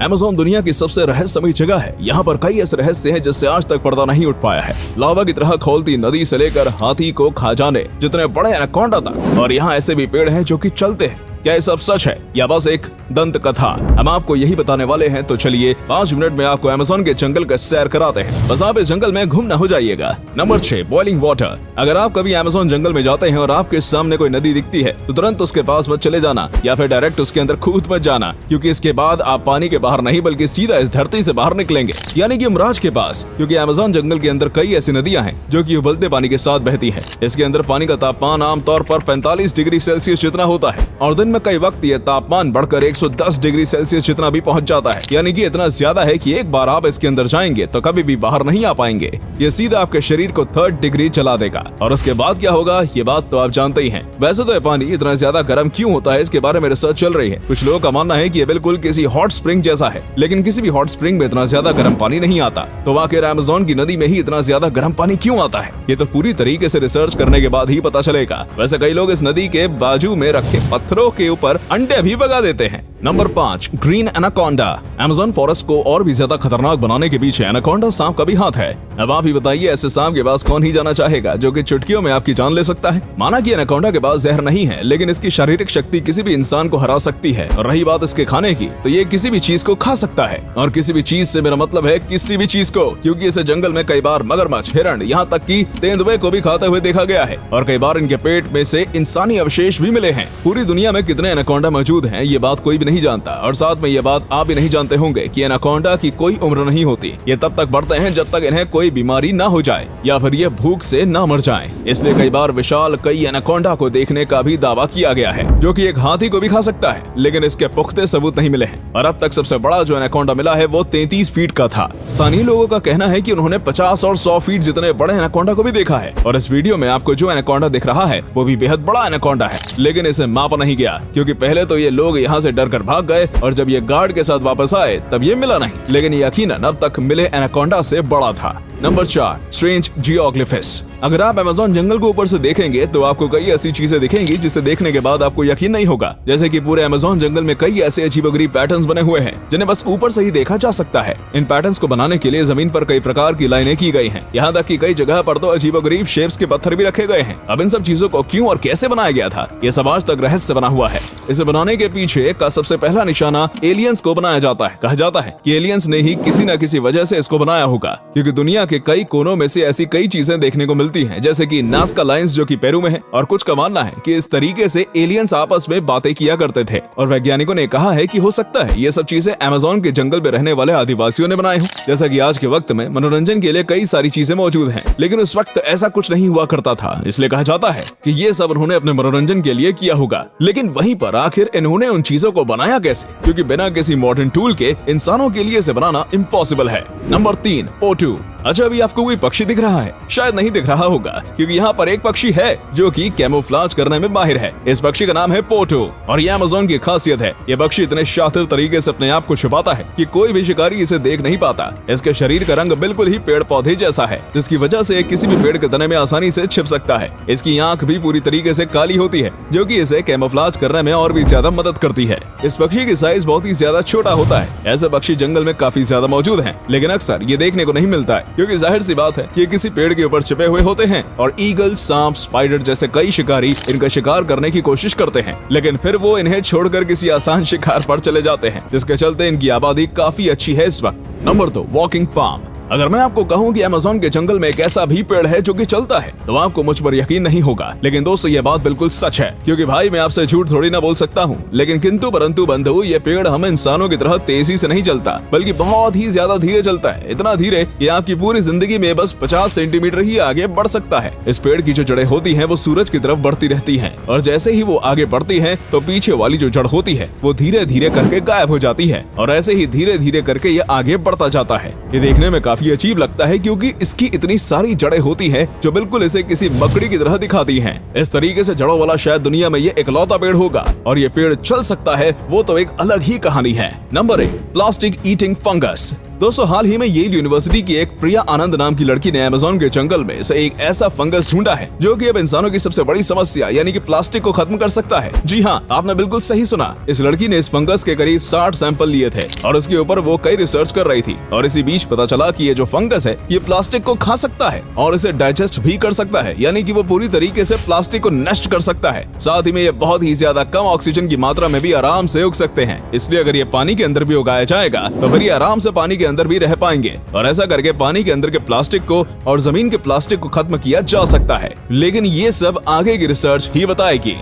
Amazon दुनिया की सबसे रहस्यमयी जगह है। यहाँ पर कई ऐसे रहस्य हैं जिससे आज तक पर्दा नहीं उठ पाया है। लावा की तरह खौलती नदी से लेकर हाथी को खा जाने जितने बड़े एनाकोंडा तक, और यहाँ ऐसे भी पेड़ हैं जो कि चलते हैं। क्या ये सब सच है या बस एक दंत कथा? हम आपको यही बताने वाले हैं, तो चलिए 5 मिनट में आपको अमेज़न के जंगल का सैर कराते हैं। बस आप इस जंगल में गुम न हो जाइएगा। Number 6, boiling water. अगर आप कभी अमेज़न जंगल में जाते हैं और आपके सामने कोई नदी दिखती है तो तुरंत उसके पास मत चले जाना या फिर डायरेक्ट उसके अंदर कूद मत जाना, क्योंकि इसके बाद आप पानी के बाहर नहीं बल्कि सीधा इस धरती से बाहर निकलेंगे, यानी कि यमराज के पास। क्योंकि अमेज़न जंगल के अंदर कई ऐसी नदियां हैं जो कि उबलते पानी के साथ बहती है। इसके अंदर पानी का तापमान आमतौर पर 45 डिग्री सेल्सियस जितना होता है और दिन में कई वक्त ये तापमान बढ़कर 110 डिग्री सेल्सियस जितना भी पहुंच जाता है, यानी कि इतना ज्यादा है कि एक बार आप इसके अंदर जाएंगे तो कभी भी बाहर नहीं आ पाएंगे। ये सीधा आपके शरीर को 3rd डिग्री जला देगा। और उसके बाद क्या होगा ये बात तो आप जानते ही हैं। वैसे तो ये पानी इतना ज्यादा गर्म क्यों होता है, इसके बारे में रिसर्च चल रही है। कुछ लोगों का मानना है कि ये बिल्कुल किसी हॉट स्प्रिंग जैसा है, लेकिन किसी भी हॉट स्प्रिंग में इतना ज्यादा गर्म पानी नहीं आता। तो आखिर अमेज़न की नदी में ही इतना ज्यादा गर्म पानी क्यों आता है, ये तो पूरी तरीके से रिसर्च करने के बाद ही पता चलेगा। वैसे कई लोग इस नदी के बाजू में रखे पत्थरों के ऊपर अंडे भी भगा देते हैं। Number 5, green anaconda. Amazon forest को और भी ज्यादा खतरनाक बनाने के पीछे एनाकोंडा सांप का भी हाथ है। अब आप ही बताइए, ऐसे सांप के पास कौन ही जाना चाहेगा जो कि चुटकियों में आपकी जान ले सकता है। माना कि एनाकोंडा के पास जहर नहीं है, लेकिन इसकी शारीरिक शक्ति किसी भी इंसान को हरा सकती है। और रही बात इसके खाने की, तो ये किसी भी चीज को खा सकता है। और किसी भी चीज से मेरा मतलब है किसी भी चीज को, क्योंकि इसे जंगल में कई बार मगरमच्छ, हिरण, यहाँ तक कि तेंदुए को भी खाते हुए देखा गया है। और कई बार इनके पेट में से इंसानी अवशेष भी मिले हैं। पूरी दुनिया में कितने एनाकोंडा मौजूद हैं ये बात कोई भी नहीं जानता। और साथ में ये बात आप भी नहीं जानते होंगे कि एनाकोंडा की कोई उम्र नहीं होती। ये तब तक बढ़ते हैं जब तक इन्हें कोई बीमारी ना हो जाए या फिर ये भूख से ना मर जाएं। इसलिए कई बार विशाल कई एनाकोंडा को देखने का भी दावा किया गया है, जो कि एक हाथी को भी खा सकता है, लेकिन इसके पुख्ते सबूत नहीं मिले हैं। और अब तक सबसे बड़ा जो एनाकोंडा मिला है वो 33 फीट का था। स्थानीय लोगों का कहना है कि उन्होंने 50 और 100 फीट जितने बड़े एनाकोंडा को भी देखा है। और इस वीडियो में आपको जो एनाकोंडा दिख रहा है वो भी बेहद बड़ा एनाकोंडा है, लेकिन इसे मापा नहीं गया, क्योंकि पहले तो ये लोग यहाँ से डर कर भाग गए और जब ये गार्ड के साथ वापस आए तब ये मिला नहीं, लेकिन यकीनन अब तक मिले एनाकोंडा से बड़ा था। Number 4, strange geoglyphs. अगर आप अमेज़न जंगल को ऊपर से देखेंगे तो आपको कई ऐसी चीजें दिखेंगी जिसे देखने के बाद आपको यकीन नहीं होगा। जैसे कि पूरे अमेज़न जंगल में कई ऐसे अजीबोगरीब पैटर्न्स बने हुए हैं जिन्हें बस ऊपर से ही देखा जा सकता है। इन पैटर्न्स को बनाने के लिए जमीन पर कई प्रकार की लाइनें की गई हैं। यहाँ तक कि कई जगह पर तो अजीबोगरीब शेप्स के पत्थर भी रखे गए हैं। अब इन सब चीजों को क्यों और कैसे बनाया गया था, ये सब आज तक रहस्य बना हुआ है। इसे बनाने के पीछे का सबसे पहला निशाना एलियंस को बनाया जाता है। कहा जाता है कि एलियंस ने ही किसी न किसी वजह से इसको बनाया होगा, क्योंकि दुनिया के कई कोनों में से ऐसी कई चीजें देखने को मिलती हैं, जैसे कि नाज़का लाइंस जो कि पेरू में है। और कुछ का मानना है कि इस तरीके से एलियंस आपस में बातें किया करते थे। और वैज्ञानिकों ने कहा है कि हो सकता है ये सब चीजें अमेज़न के जंगल में रहने वाले आदिवासियों ने बनाए हों। जैसा कि आज के वक्त में मनोरंजन के लिए कई सारी चीजें मौजूद हैं, लेकिन उस वक्त ऐसा कुछ नहीं हुआ करता था, इसलिए कहा जाता है कि ये सब उन्होंने अपने मनोरंजन के लिए किया होगा। लेकिन वहीं पर आखिर इन्होंने उन चीजों को बनाया कैसे, क्योंकि बिना किसी मॉडर्न टूल के इंसानों के लिए इसे बनाना इम्पॉसिबल है। नंबर 3, पोटू। अच्छा, अभी आपको कोई पक्षी दिख रहा है? शायद नहीं दिख रहा होगा, क्योंकि यहाँ पर एक पक्षी है जो कि कैमोफ्लेज करने में माहिर है। इस पक्षी का नाम है पोटो और ये अमेज़न की खासियत है। ये पक्षी इतने शातिर तरीके से अपने आप को छुपाता है कि कोई भी शिकारी इसे देख नहीं पाता। इसके शरीर का रंग बिल्कुल ही पेड़ पौधे जैसा है, जिसकी वजह से किसी भी पेड़ के तने में आसानी से छिप सकता है। इसकी आंख भी पूरी तरीके से काली होती है, जो कि इसे कैमोफ्लेज करने में और भी ज्यादा मदद करती है। इस पक्षी की साइज बहुत ही ज्यादा छोटा होता है। ऐसे पक्षी जंगल में काफी ज्यादा मौजूद हैं, लेकिन अक्सर ये देखने को नहीं मिलता है, क्योंकि जाहिर सी बात है ये किसी पेड़ के ऊपर छिपे हुए होते हैं। और ईगल, सांप, स्पाइडर जैसे कई शिकारी इनका शिकार करने की कोशिश करते हैं, लेकिन फिर वो इन्हें छोड़कर किसी आसान शिकार पर चले जाते हैं, जिसके चलते इनकी आबादी काफी अच्छी है इस वक्त। Number 2, walking palm. अगर मैं आपको कहूं कि अमेज़न के जंगल में एक ऐसा भी पेड़ है जो कि चलता है, तो आपको मुझ पर यकीन नहीं होगा। लेकिन दोस्तों, ये बात बिल्कुल सच है, क्योंकि भाई मैं आपसे झूठ थोड़ी ना बोल सकता हूँ। लेकिन किंतु परंतु बंधु, ये पेड़ हम इंसानों की तरह तेजी से नहीं चलता, बल्कि बहुत ही ज्यादा धीरे चलता है। इतना धीरे कि आपकी पूरी जिंदगी में बस 50 सेंटीमीटर ही आगे बढ़ सकता है। इस पेड़ की जो जड़ें होती हैं वो सूरज की तरफ बढ़ती रहती हैं, और जैसे ही वो आगे बढ़ती हैं तो पीछे वाली जो जड़ होती है वो धीरे धीरे करके गायब हो जाती है, और ऐसे ही धीरे धीरे करके ये आगे बढ़ता जाता है। ये देखने में काफी अजीब लगता है, क्योंकि इसकी इतनी सारी जड़ें होती हैं जो बिल्कुल इसे किसी मकड़ी की तरह दिखाती हैं। इस तरीके से जड़ों वाला शायद दुनिया में ये इकलौता पेड़ होगा, और ये पेड़ चल सकता है वो तो एक अलग ही कहानी है। Number 1, plastic eating fungus. दोस्तों हाल ही में येल यूनिवर्सिटी की एक प्रिया आनंद नाम की लड़की ने अमेज़न के जंगल में से एक ऐसा फंगस ढूंढा है जो कि अब इंसानों की सबसे बड़ी समस्या यानी कि प्लास्टिक को खत्म कर सकता है। जी हाँ, आपने बिल्कुल सही सुना। इस लड़की ने इस फंगस के करीब 60 सैंपल लिए थे और उसके ऊपर वो कई रिसर्च कर रही थी और इसी बीच पता चला कि ये जो फंगस है ये प्लास्टिक को खा सकता है और इसे डाइजेस्ट भी कर सकता है, यानी कि वो पूरी तरीके से प्लास्टिक को नष्ट कर सकता है। साथ ही में ये बहुत ही ज्यादा कम ऑक्सीजन की मात्रा में भी आराम से उग सकते हैं, इसलिए अगर ये पानी के अंदर भी उगाया जाएगा तो फिर ये आराम से पानी के अंदर भी रह पाएंगे और ऐसा करके पानी के अंदर के प्लास्टिक को और जमीन के प्लास्टिक को खत्म किया जा सकता है। लेकिन ये सब आगे की रिसर्च ही बताएगी।